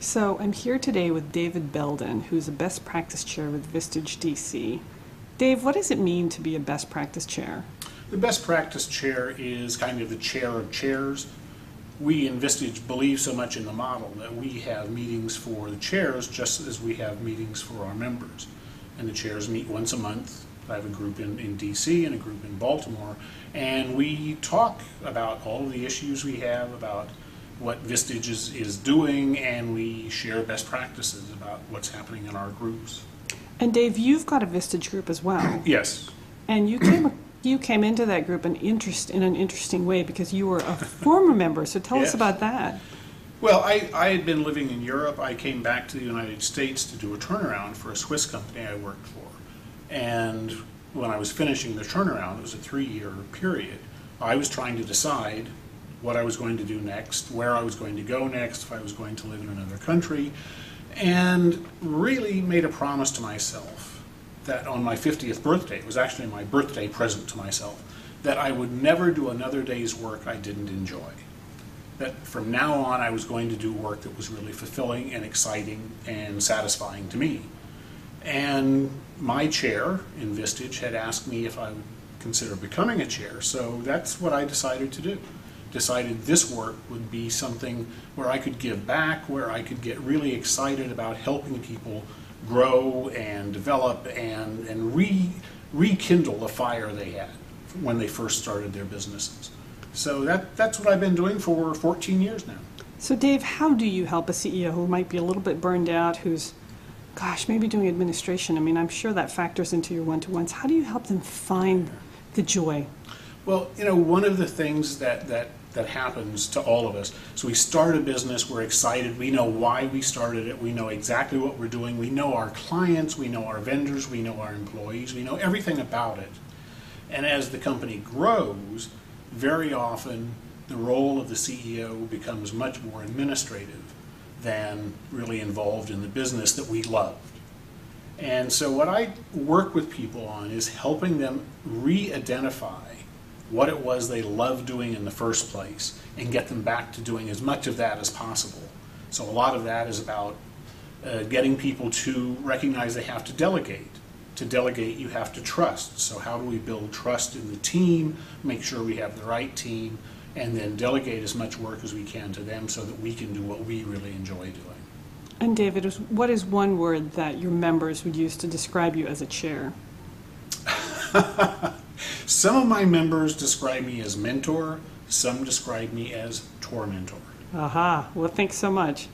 So I'm here today with David Belden, who's a best practice chair with Vistage DC. Dave, what does it mean to be a best practice chair? The best practice chair is kind of the chair of chairs. We in Vistage believe so much in the model that we have meetings for the chairs just as we have meetings for our members. And the chairs meet once a month. I have a group in DC and a group in Baltimore, and we talk about all of the issues we have, about what Vistage is doing, and we share best practices about what's happening in our groups. And Dave, you've got a Vistage group as well. Yes. And you came into that group in an interesting way because you were a former member, so tell us about that. Well, I had been living in Europe. I came back to the United States to do a turnaround for a Swiss company I worked for. And when I was finishing the turnaround, it was a 3-year period, I was trying to decide what I was going to do next, where I was going to go next, if I was going to live in another country, and really made a promise to myself that on my 50th birthday, it was actually my birthday present to myself, that I would never do another day's work I didn't enjoy. That from now on I was going to do work that was really fulfilling and exciting and satisfying to me. And my chair in Vistage had asked me if I would consider becoming a chair, so that's what I decided to do. Decided this work would be something where I could give back, where I could get really excited about helping people grow and develop and rekindle the fire they had when they first started their businesses. So that's what I've been doing for 14 years now. So Dave, how do you help a CEO who might be a little bit burned out, who's, gosh, maybe doing administration? I mean, I'm sure that factors into your one-to-ones. How do you help them find the joy? Well, you know, one of the things that happens to all of us, so we start a business, we're excited, we know why we started it, we know exactly what we're doing, we know our clients, we know our vendors, we know our employees, we know everything about it. And as the company grows, very often the role of the CEO becomes much more administrative than really involved in the business that we loved. And so what I work with people on is helping them re-identify what it was they loved doing in the first place and get them back to doing as much of that as possible. So a lot of that is about getting people to recognize they have to delegate. To delegate, you have to trust. So how do we build trust in the team, make sure we have the right team, and then delegate as much work as we can to them so that we can do what we really enjoy doing. And David, what is one word that your members would use to describe you as a chair? Some of my members describe me as mentor, some describe me as tormentor. Aha, well, thanks so much.